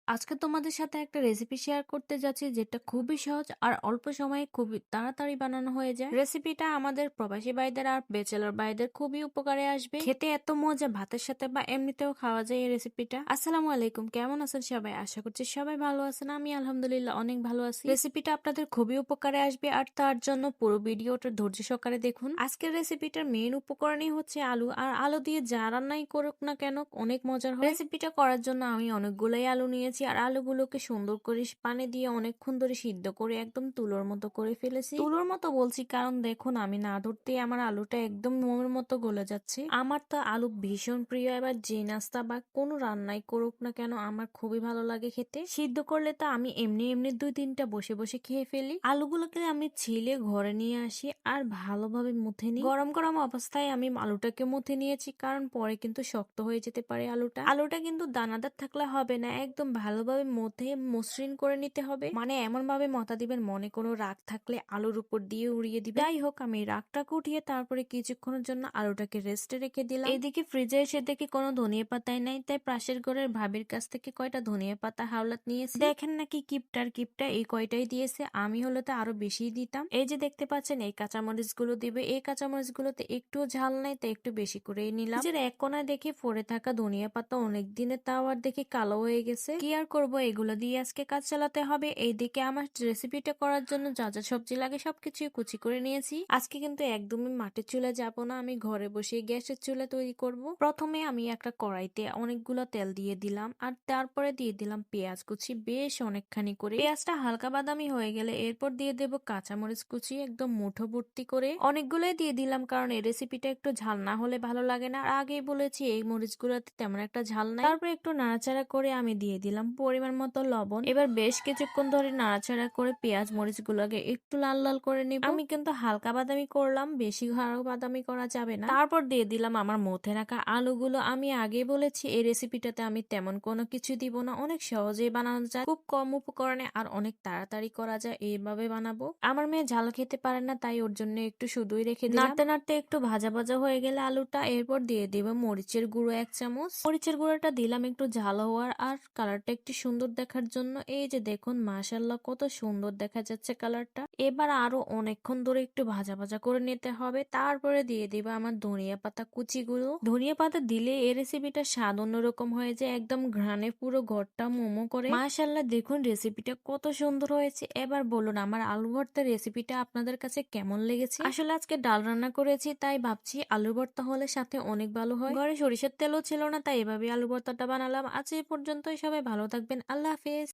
আজকে তোমাদের সাথে একটা রেসিপি শেয়ার করতে যাচ্ছি যেটা খুবই সহজ আর অল্প সময়ে খুবই তাড়াতাড়ি বানানো হয়ে যায়। রেসিপিটা আমাদের প্রবাসী ভাইদের আর ব্যাচেলর ভাইদের খুবই উপকারে আসবে। খেতে এত মজা, ভাতের সাথে বা এমনিতেও খাওয়া যায় এই রেসিপিটা। আসসালামু আলাইকুম, কেমন আছেন সবাই? আশা করছি সবাই ভালো আছেন। আমি আলহামদুলিল্লাহ অনেক ভালো আছি। রেসিপিটা আপনাদের খুবই উপকারে আসবে আর তার জন্য পুরো ভিডিওটা ধৈর্য সহকারে দেখুন। আজকের রেসিপিটার মেইন উপকরণই হচ্ছে আলু, আর আলু দিয়ে যা রান্নাই করুক না কেন অনেক মজার হয়। রেসিপিটা করার জন্য আমি অনেকগুলোই আলু নিয়েছি আর আলুগুলোকে সুন্দর করে পানি দিয়ে অনেকক্ষণ ধরে সিদ্ধ করে একদম তুলোর মতো করে ফেলেছি। তুলোর মতো বলছি কারণ দেখুন আমি না ধরতেই আমার আলুটা একদম মোমের মতো গলে যাচ্ছে। আমার তো আলু ভীষণ প্রিয়, এবার যে নাস্তা বা কোনো রান্নাই করুক না কেন আমার খুবই ভালো লাগে খেতে। সিদ্ধ করলে তো আমি এমনি এমনি 2-3টা বসে বসে খেয়ে ফেলি। আলুগুলোকে আমি ছিলে ঘরে নিয়ে আসি আর ভালোভাবে মুথে নিই। গরম গরম অবস্থায় আমি আলুটাকে মুথে নিয়েছি কারণ পরে কিন্তু শক্ত হয়ে যেতে পারে আলুটা। আলুটা কিন্তু দানাদার থাকলে হবে না, একদম ভালোভাবে মথে মসৃণ করে নিতে হবে। মানে এমন ভাবে মথা দিবেন মনে কোনো রাগ থাকলে আলুর উপর দিয়ে উড়িয়ে দিবেন। যাই হোক, আমি রাগটাকে উঠিয়ে তারপরে কিছুক্ষণের জন্য আলুটাকে রেস্টে রেখে দিলাম। এইদিকে ফ্রিজে এসে দেখি কোনো ধনিয়া পাতাই নাই, তাই পাশের ঘরের ভাবির কাছ থেকে কয়টা ধনিয়া পাতা হাওলাত নিয়েছি। দেখেন নাকি কিপটার কিপটা এই কয়টাই দিয়েছে, আমি হলে তো আরো বেশি দিতাম। এই যে দেখতে পাচ্ছেন এই কাঁচামরিচ গুলো দিবে, এই কাঁচামরিচ গুলোতে একটু ঝাল নাই তাই একটু বেশি করেই নিলাম। যে এক কোনায় দেখি পড়ে থাকা ধনিয়া পাতা অনেক দিনে, তাও আর দেখি কালো হয়ে গেছে। কি আর করবো, এগুলো দিয়ে আজকে কাজ চালাতে হবে। এইদিকে আমার রেসিপিটা করার জন্য যা যা সবজি লাগে সবকিছু কুচি করে নিয়েছি। আজকে কিন্তু একদমই মাটির চুলে যাব না, আমি ঘরে বসে গ্যাসের চুলে তৈরি করব। প্রথমে আমি একটা কড়াইতে অনেকগুলো তেল দিয়ে দিলাম আর তারপরে দিয়ে দিলাম পেঁয়াজ কুচি, বেশ অনেকখানি করে। পেঁয়াজটা হালকা বাদামি হয়ে গেলে এরপর দিয়ে দেব কাঁচামরিচ কুচি, একদম মুঠো ভর্তি করে। অনেকগুলোই দিয়ে দিলাম কারণ এই রেসিপিটা একটু ঝাল না হলে ভালো লাগে না, আর আগেই বলেছি এই মরিচগুলোতে তেমন একটা ঝাল নাই। তারপর একটু নাড়াচাড়া করে আমি দিয়ে দিলাম পরিমাণ মতো লবণ। এবার বেশ কিছুক্ষণ ধরে নাড়াচাড়া করে পেঁয়াজ মরিচ গুলোকে একটু লাল লাল করে নিব। আমি কিন্তু হালকা বাদামি করলাম, বেশি ঘন বাদামি করা যাবে না। তারপর দিয়ে দিলাম আমার মধ্যে রাখা আলুগুলো। আমি আগে বলেছি এই রেসিপিটাতে আমি তেমন কোনো কিছু দিব না, অনেক সহজেই বানানো যায়, খুব কম উপকরণে আর অনেক তাড়াতাড়ি করা যায়। এইভাবে বানাবো। আমার মেয়ে ঝাল খেতে পারে না তাই ওর জন্য একটু শুধুই রেখে দিলাম। নাড়তে নাড়তে একটু ভাজা ভাজা হয়ে গেলে আলুটা, এরপর দিয়ে দেব মরিচের গুঁড়ো 1 চামচ। মরিচের গুঁড়োটা দিলাম একটু ঝাল হওয়ার আর কালারটা একটু সুন্দর দেখার জন্য। এই যে দেখুন মাশাআল্লাহ কত সুন্দর দেখা যাচ্ছে কালারটা। এবার আরো অনেকক্ষণ ধরে একটু ভাজা ভাজা করে নিতে হবে। তারপরে দিয়ে দিব আমার ধনিয়া পাতা কুচিগুলো। ধনিয়া পাতা দিলে এই রেসিপিটা স্বাদ অন্যরকম হয়ে যায়, একদম ঘ্রাণে পুরো ঘরটা মোমো করে। মাশাআল্লাহ দেখুন রেসিপিটা কত সুন্দর হয়েছে। এবার বলুন আমার আলু ভর্তার রেসিপিটা আপনাদের কাছে কেমন লেগেছে? আসলে আজকে ডাল রান্না করেছি তাই ভাবছি আলু ভর্তা হলে সাথে অনেক ভালো হয়। ঘরে সরিষার তেলও ছিল না তাই এভাবে আলু ভর্তাটা বানালাম। আজ এই পর্যন্তই, সবাই ভালো থাকবেন, আল্লাহ হাফেজ।